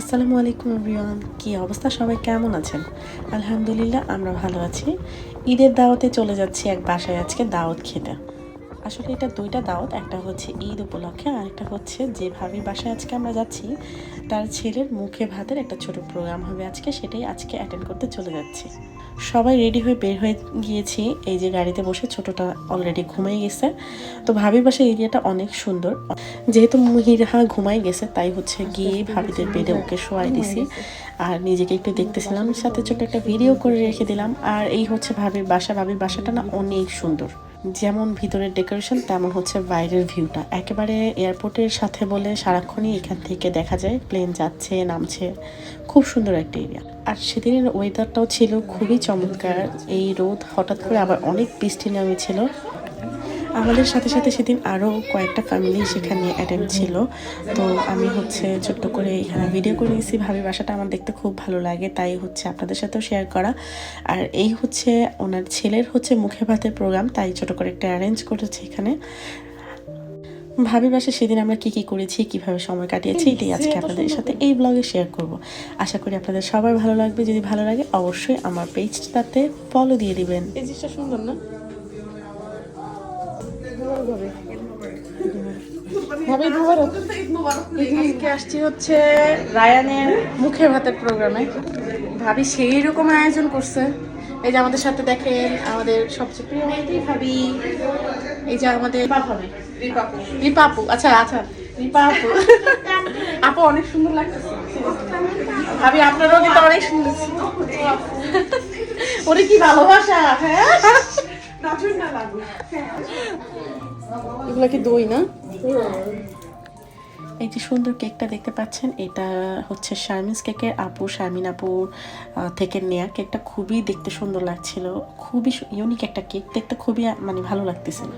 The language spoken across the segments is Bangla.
আসসালামু আলাইকুম এভরিওয়ান, কি অবস্থা? সবাই কেমন আছেন? আলহামদুলিল্লাহ আমরা ভালো আছি। ঈদের দাওয়াতে চলে যাচ্ছি এক বাসায় আজকে দাওয়াত খেতে। আসলে এটা দুইটা দাওয়াত, একটা হচ্ছে ঈদ উপলক্ষে আর একটা হচ্ছে যে ভাবির বাসায় আজকে আমরা যাচ্ছি তার ছেলের মুখে ভাতের একটা ছোট প্রোগ্রাম হবে আজকে, সেটাই আজকে অ্যাটেন্ড করতে চলে যাচ্ছি। সবাই রেডি হয়ে বের হয়ে গিয়েছি, এই যে গাড়িতে বসে, ছোটটা অলরেডি ঘুমিয়ে গেছে। তো ভাবির বাসার এরিয়াটা অনেক সুন্দর, যেহেতু মুহিরাহা ঘুমাই গেছে তাই হচ্ছে গিয়ে ভাবিদের বেডে ওকে শোয়াই দিছি আর নিজেকে একটু দেখতেছিলাম, সাথে ছোট একটা ভিডিও করে রেখে দিলাম। আর এই হচ্ছে ভাবির বাসা। ভাবির বাসাটা না অনেক সুন্দর, যেমন ভিতরের ডেকোরেশন তেমন হচ্ছে বাইরের ভিউটা, একেবারে এয়ারপোর্টের সাথে বলে সারাক্ষণই এখান থেকে দেখা যায় প্লেন যাচ্ছে নামছে, খুব সুন্দর একটা এরিয়া। আর সেদিনের ওয়েদারটাও ছিল খুবই চমৎকার, এই রোদ হঠাৎ করে আবার অনেক বৃষ্টি নেমেছিল। আমাদের সাথে সাথে সেদিন আরও কয়েকটা ফ্যামিলি সেখানে অ্যাটেন্ড ছিল। তো আমি হচ্ছে ছোট্ট করে এখানে ভিডিও করে নিয়েছি। ভাবি বাসাটা আমার দেখতে খুব ভালো লাগে, তাই হচ্ছে আপনাদের সাথেও শেয়ার করা। আর এই হচ্ছে ওনার ছেলের হচ্ছে মুখে ভাতের প্রোগ্রাম, তাই ছোট করে একটা অ্যারেঞ্জ করেছে এখানে। ভাবি বাসায় সেদিন আমরা কি কি করেছি, কিভাবে সময় কাটিয়েছি, এটাই আজকে আপনাদের সাথে এই ব্লগে শেয়ার করব। আশা করি আপনাদের সবার ভালো লাগবে। যদি ভালো লাগে অবশ্যই আমার পেজটাতে ফলো দিয়ে দিবেন। এই জিনিসটা সুন্দর না? আজকে আসছি হচ্ছে রায়ানের মুখে ভাতের প্রোগ্রামে। ভাবি সেই রকম আয়োজন করছে। এই যে আমাদের সাথে দেখেন আমাদের সবচেয়ে প্রিয় মেয়েটি ভাবি, এই যে আমাদের রিপা আপু। আচ্ছা আচ্ছা, রিপা আপু। আপু অনেক সুন্দর লাগতেছে ভাবি, আপনারাও কিন্তু অনেক সুন্দর। ওরে কি ভালোবাসা! হ্যাঁ, এগুলো কি দই না? এই যে সুন্দর কেকটা দেখতে পাচ্ছেন, এটা হচ্ছে শারমিনস কেকের আপু, শারমিন আপুর থেকে নেয়া। কেকটা খুবই দেখতে সুন্দর লাগছিল, খুবই ইউনিক একটা কেক, দেখতে খুবই মানে ভালো লাগতেছিল।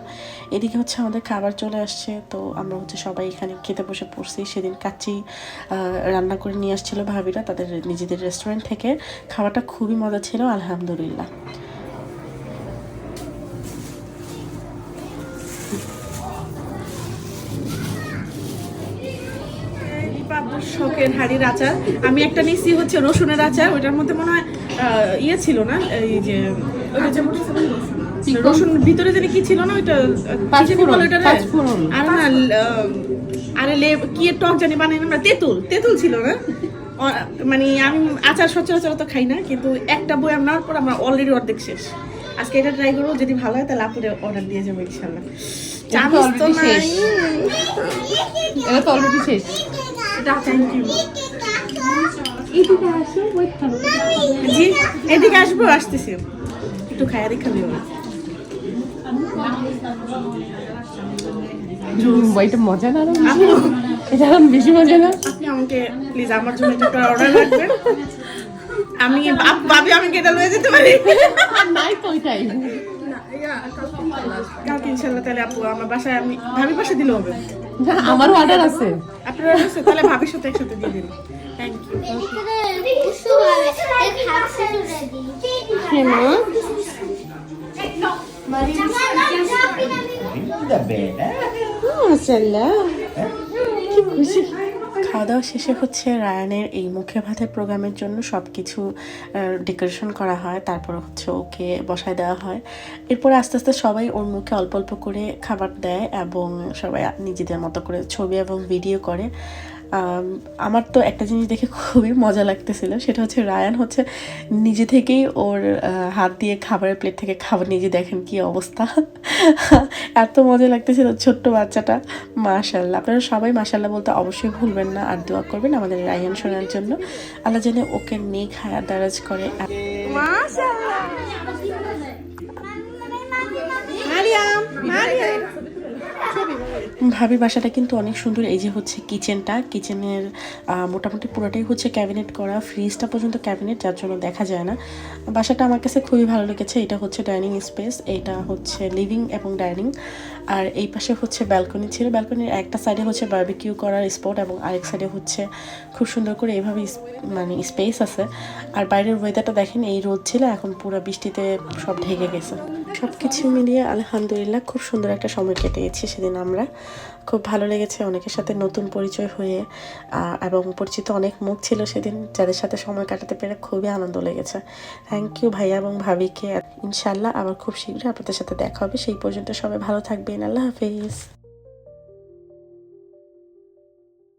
এদিকে হচ্ছে আমাদের খাবার চলে আসছে, তো আমরা হচ্ছে সবাই এখানে খেতে বসে পড়ছি। সেদিন কাচ্চি রান্না করে নিয়ে আসছিল ভাবিরা তাদের নিজেদের রেস্টুরেন্ট থেকে। খাবারটা খুবই মজা ছিল আলহামদুলিল্লাহ। শখের হাড়ির আচার আমি একটা নিচ্ছি হচ্ছে রসুনের আচার, ওইটার মধ্যে মনে হয় ইয়ে ছিল না, এই যে রসুন ভিতরে জানি কি ছিল না, ওইটা আর না, আরে কি টক জানি বানাই না, তেঁতুল ছিল না। মানে আমি আচার সচরাচর তো খাই না, কিন্তু একটা বই নেওয়ার পর আমার অলরেডি অর্ধেক শেষ। আজকে এটা ট্রাই করবো, যদি ভালো হয় তাহলে আপুরে অর্ডার দিয়ে যাবো ইনশাল্লাহ। চামচ তো নাই, এটা তো অলরেডি শেষ। জি, এদিকে আসবো, আসতেছি, একটু খায়া দেখা দিও। এটা মজা না, এটা বেশি মজা না। আপনি আমাকে প্লিজ আমার জন্য একটা অর্ডার রাখবেন। আমি ভাবি আমাকে এটা লয়ে যেতে পারি? নাই তো ওইটাই। কালকে ইনশাল্লাহ তাহলে আপু আমার বাসায়, আমি ভাবির বাসায় দিলে হবে? আমারও অর্ডার আছে। আপনার আছে? তাহলে ভাবির সাথে একসাথে দিয়ে দিন। Thank you. খাওয়া দাওয়া শেষে হচ্ছে রায়ানের এই মুখে ভাতের প্রোগ্রামের জন্য সব কিছু ডেকোরেশন করা হয়, তারপর হচ্ছে ওকে বসায় দেওয়া হয়। এরপর আস্তে আস্তে সবাই ওর মুখে অল্প অল্প করে খাবার দেয় এবং সবাই নিজেদের মতো করে ছবি এবং ভিডিও করে। আমার তো একটা জিনিস দেখে খুবই মজা লাগতেছিল, সেটা হচ্ছে রায়ান হচ্ছে নিজে থেকেই ওর হাত দিয়ে খাবারের প্লেট থেকে খাবার নিজে, দেখেন কি অবস্থা। এত মজা লাগতেছিল ছোট্ট বাচ্চাটা। মাশাআল্লাহ, আপনারা সবাই মাশাআল্লাহ বলতে অবশ্যই ভুলবেন না, আর দোয়া করবেন আমাদের রায়ান শোনার জন্য। আল্লাহ যেন ওকে নেক হায়াত দারাজ করে। মাশাআল্লাহ, মারিয়াম মারিয়াম। ভাবির বাসাটা কিন্তু অনেক সুন্দর। এই যে হচ্ছে কিচেনের মোটামুটি পুরোটাই হচ্ছে ক্যাবিনেট করা, ফ্রিজটা পর্যন্ত ক্যাবিনেট, যার জন্য দেখা যায় না। বাসাটা আমার কাছে খুবই ভালো লেগেছে। এটা হচ্ছে ডাইনিং স্পেস, এটা হচ্ছে লিভিং এবং ডাইনিং, আর এই পাশে হচ্ছে ব্যালকনি ছিল। ব্যালকনির একটা সাইডে হচ্ছে বারবিকিউ করার স্পট এবং আরেক সাইডে হচ্ছে খুব সুন্দর করে এইভাবে মানে স্পেস আছে। আর বাইরের ওয়েদারটা দেখেন, এই রোদ ছিল, এখন পুরো বৃষ্টিতে সব ঢেকে গেছে। সব কিছু মিলিয়ে আলহামদুলিল্লাহ খুব সুন্দর একটা সময় কেটে গেছে সেদিন আমরা। খুব ভালো লেগেছে অনেকের সাথে নতুন পরিচয় হয়ে, এবং পরিচিত অনেক মুখ ছিল সেদিন, যাদের সাথে সময় কাটাতে পেরে খুবই আনন্দ লেগেছে। থ্যাংক ইউ ভাইয়া এবং ভাবিকে। ইনশাল্লাহ আবার খুব শীঘ্রই আপনাদের সাথে দেখা হবে। সেই পর্যন্ত সবাই ভালো থাকবেন। আল্লাহ হাফেজ।